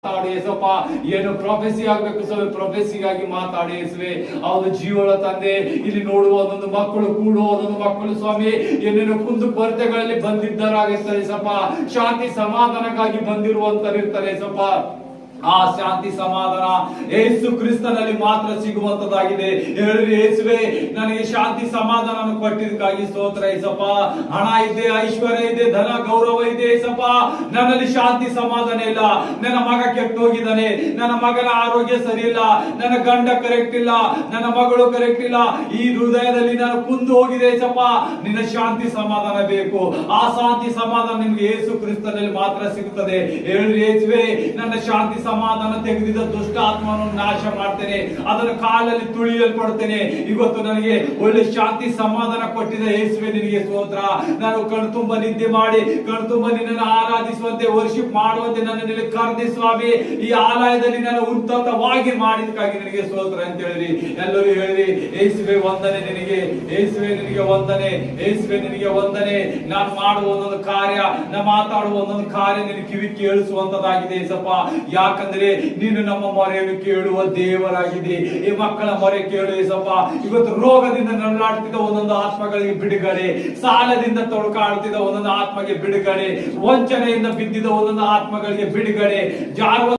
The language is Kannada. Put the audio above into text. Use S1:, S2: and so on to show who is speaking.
S1: ಮಾತಾಡಿ ಯೇಸಪ್ಪ, ಏನು ಪ್ರೊಫೆಸಿ ಆಗ್ಬೇಕು ಸ್ವಾಮಿ, ಪ್ರೊಫೆಸಿಗಾಗಿ ಮಾತಾಡಿ ಯೇಸುವೆ. ಹೌದು ಜೀವಳ ತಂದೆ, ಇಲ್ಲಿ ನೋಡುವ ಒಂದೊಂದು ಮಕ್ಕಳು ಕೂಡುವ ಒಂದೊಂದು ಮಕ್ಕಳು ಸ್ವಾಮಿ ಏನೇನು ಕುಂದು ಕೊರತೆಗಳಲ್ಲಿ ಬಂದಿದ್ದರಾಗಿರ್ತಾರೆ ಯೇಸಪ್ಪ, ಶಾಂತಿ ಸಮಾಧಾನಕ್ಕಾಗಿ ಬಂದಿರುವಂತರಿರ್ತಾರೆ ಯೇಸಪ್ಪ. ಆ ಶಾಂತಿ ಸಮಾಧಾನ ಯೇಸು ಕ್ರಿಸ್ತನಲ್ಲಿ ಮಾತ್ರ ಸಿಗುವಂತದ್ದಾಗಿದೆ. ಹೇಳ್ರಿ ಯೇಸುವೆ, ನನಗೆ ಶಾಂತಿ ಸಮಾಧಾನ ಕೊಟ್ಟಿದ್ದಕ್ಕಾಗಿ ಸ್ತೋತ್ರ ಯೇಸಪ್ಪ. ಹಣ ಇದೆ, ಐಶ್ವರ್ಯ ಇದೆ, ಧನ ಗೌರವ ಇದೆ ಯೇಸಪ್ಪ, ನನ್ನಲ್ಲಿ ಶಾಂತಿ ಸಮಾಧಾನ ಇಲ್ಲ. ನನ್ನ ಮಗ ಕೆಟ್ಟು ಹೋಗಿದ್ದಾನೆ, ನನ್ನ ಮಗನ ಆರೋಗ್ಯ ಸರಿ ಇಲ್ಲ, ನನ್ನ ಗಂಡ ಕರೆಕ್ಟ್ ಇಲ್ಲ, ನನ್ನ ಮಗಳು ಕರೆಕ್ಟ್ ಇಲ್ಲ, ಈ ಹೃದಯದಲ್ಲಿ ನಾನು ಕುಂದು ಹೋಗಿದೆ ಯೇಸಪ್ಪ. ನಿನ್ನ ಶಾಂತಿ ಸಮಾಧಾನ ಬೇಕು. ಆ ಶಾಂತಿ ಸಮಾಧಾನ ನಿಮ್ಗೆ ಯೇಸು ಕ್ರಿಸ್ತನಲ್ಲಿ ಮಾತ್ರ ಸಿಗುತ್ತದೆ. ಹೇಳ್ರಿ ಯೇಸುವೆ, ನನ್ನ ಶಾಂತಿ ಸಮಾಧಾನ ತೆಗೆದಿದ್ದ ದುಷ್ಟ ಆತ್ಮವನ್ನು ನಾಶ ಮಾಡ್ತೇನೆ, ಅದನ್ನು ಕಾಲಲ್ಲಿ ತುಳಿಯಲ್ಪಡ್ತೇನೆ. ಇವತ್ತು ನನಗೆ ಒಳ್ಳೆ ಶಾಂತಿ ಸಮಾಧಾನ ಕೊಟ್ಟಿದ ಯೇಸುವೆ, ನಿನಗೆ ಸ್ತೋತ್ರ. ನಾನು ಕಣ್ ತುಂಬ ನಿದ್ದೆ ಮಾಡಿ ಕಣ್ ತುಂಬ ನಿನ್ನನ್ನು ಆರಾಧಿಸುವಂತೆ ವರ್ಷಿಪ್ ಮಾಡುವಂತೆ ನನ್ನಲ್ಲಿ ಕರೆದಿ ಸ್ವಾಮಿ, ಈ ಆಲಯದಲ್ಲಿ ನಾನು ಉನ್ನತವಾಗಿ ಮಾಡಿದಕ್ಕಾಗಿ ನಿನಗೆ ಸ್ತೋತ್ರ ಅಂತ ಹೇಳಿರಿ. ಎಲ್ಲರೂ ಹೇಳಿರಿ, ಯೇಸುವೆ ವಂದನೆ ನಿನಗೆ, ಯೇಸುವೆ ನಿನಗೆ ವಂದನೆ, ಯೇಸುವೆ ನಿನಗೆ ವಂದನೆ. ನಾನು ಮಾಡುವ ಒಂದೊಂದು ಕಾರ್ಯ, ನಾ ಮಾತಾಡುವ ಒಂದೊಂದು ಕಾರ್ಯ ನಿನ್ನ ಕಿವಿ ಕೇಳಿಸುವಂತದಾಗಿದೆ ಯೇಸಪ್ಪ. ಯಾಕಂದ್ರೆ ನೀನು ನಮ್ಮ ಮೊರೆಯನ್ನು ಕೇಳುವ ದೇವರಾಗಿದೆ. ಈ ಮಕ್ಕಳ ಮೊರೆ ಕೇಳು ಯೇಸಪ್ಪ. ಇವತ್ತು ರೋಗದಿಂದ ನರಳಾಡ್ತಿದ್ದ ಒಂದೊಂದು ಆತ್ಮಗಳಿಗೆ ಬಿಡುಗಡೆ, ಸಾಲದಿಂದ ತೊಡಕಾಡ್ತಿದ್ದ ಒಂದೊಂದು ಆತ್ಮಗೆ ಬಿಡುಗಡೆ, ವಂಚನೆಯಿಂದ ಬಿದ್ದಿದ್ದ ಒಂದೊಂದು ಆತ್ಮಗಳಿಗೆ ಬಿಡುಗಡೆ, ಜಾರುವ